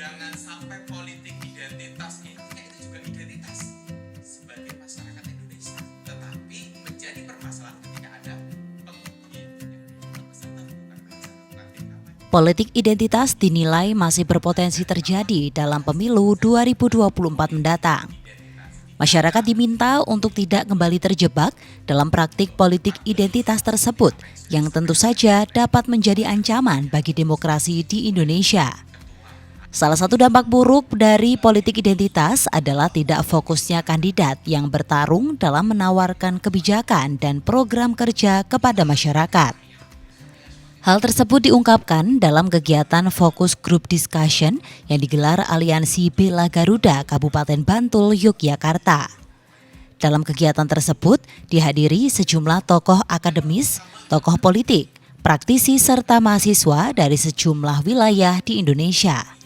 Jangan sampai politik identitas ini itu juga identitas sebagai masyarakat Indonesia, tetapi menjadi permasalahan ketika ada pengemudi peserta bukan pelaksanaan kampanye. Politik identitas dinilai masih berpotensi terjadi dalam pemilu 2024 mendatang. Masyarakat diminta untuk tidak kembali terjebak dalam praktik politik identitas tersebut yang tentu saja dapat menjadi ancaman bagi demokrasi di Indonesia. Salah satu dampak buruk dari politik identitas adalah tidak fokusnya kandidat yang bertarung dalam menawarkan kebijakan dan program kerja kepada masyarakat. Hal tersebut diungkapkan dalam kegiatan Fokus Group Discussion yang digelar Aliansi Bela Garuda Kabupaten Bantul, Yogyakarta. Dalam kegiatan tersebut dihadiri sejumlah tokoh akademis, tokoh politik, praktisi serta mahasiswa dari sejumlah wilayah di Indonesia.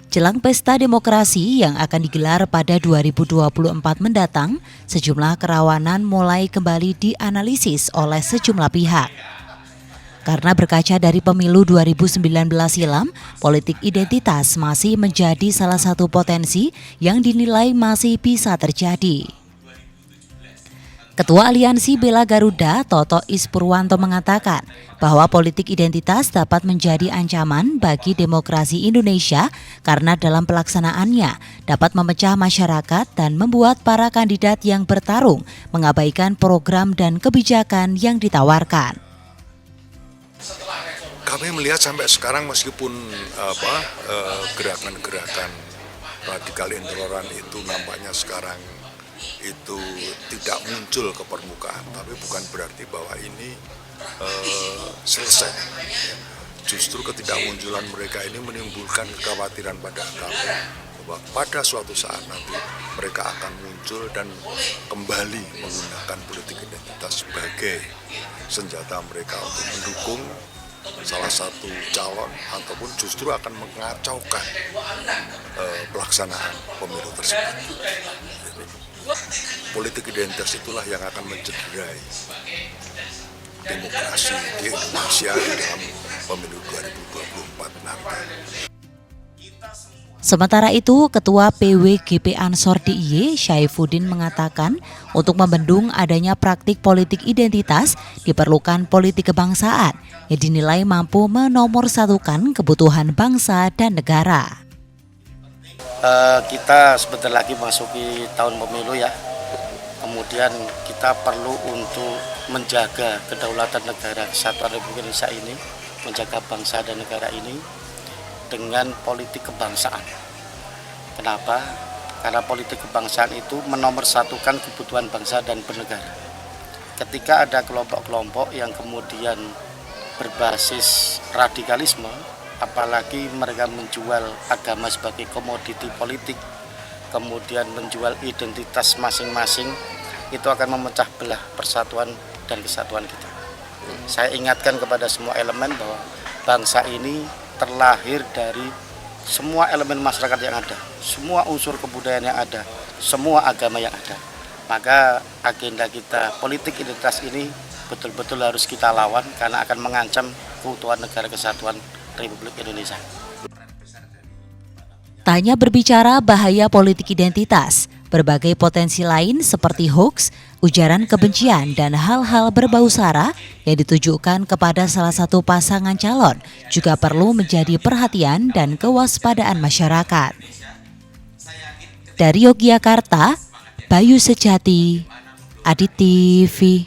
Jelang pesta demokrasi yang akan digelar pada 2024 mendatang, sejumlah kerawanan mulai kembali dianalisis oleh sejumlah pihak. Karena berkaca dari pemilu 2019 silam, politik identitas masih menjadi salah satu potensi yang dinilai masih bisa terjadi. Ketua Aliansi Bela Garuda, Toto Ispurwanto mengatakan bahwa politik identitas dapat menjadi ancaman bagi demokrasi Indonesia karena dalam pelaksanaannya dapat memecah masyarakat dan membuat para kandidat yang bertarung mengabaikan program dan kebijakan yang ditawarkan. Kami melihat sampai sekarang meskipun gerakan-gerakan radikal intoleran itu nampaknya sekarang itu tidak muncul ke permukaan, tapi bukan berarti bahwa ini selesai. Justru ketidakmunculan mereka ini menimbulkan kekhawatiran pada kami bahwa pada suatu saat nanti mereka akan muncul dan kembali menggunakan politik identitas sebagai senjata mereka untuk mendukung salah satu calon ataupun justru akan mengacaukan pelaksanaan pemilu tersebut. Politik identitas itulah yang akan mencederai demokrasi di Indonesia di dalam pemilu 2024 nanti. Sementara itu, Ketua PWGP Ansor DIY, Syaifuddin mengatakan untuk membendung adanya praktik politik identitas diperlukan politik kebangsaan yang dinilai mampu menomorsatukan kebutuhan bangsa dan negara. Kita sebentar lagi masuki tahun pemilu ya, kemudian kita perlu untuk menjaga kedaulatan negara kesatuan Republik Indonesia ini, menjaga bangsa dan negara ini dengan politik kebangsaan. Kenapa? Karena politik kebangsaan itu menomorsatukan kebutuhan bangsa dan bernegara. Ketika ada kelompok-kelompok yang kemudian berbasis radikalisme, apalagi mereka menjual agama sebagai komoditi politik, kemudian menjual identitas masing-masing, itu akan memecah belah persatuan dan kesatuan kita. Saya ingatkan kepada semua elemen bahwa bangsa ini terlahir dari semua elemen masyarakat yang ada, semua unsur kebudayaan yang ada, semua agama yang ada. Maka agenda kita politik identitas ini betul-betul harus kita lawan karena akan mengancam keutuhan negara kesatuan Republik Indonesia. Tak hanya berbicara bahaya politik identitas, berbagai potensi lain seperti hoax, ujaran kebencian, dan hal-hal berbau sara yang ditujukan kepada salah satu pasangan calon juga perlu menjadi perhatian dan kewaspadaan masyarakat. Dari Yogyakarta, Bayu Sejati, Adit TV.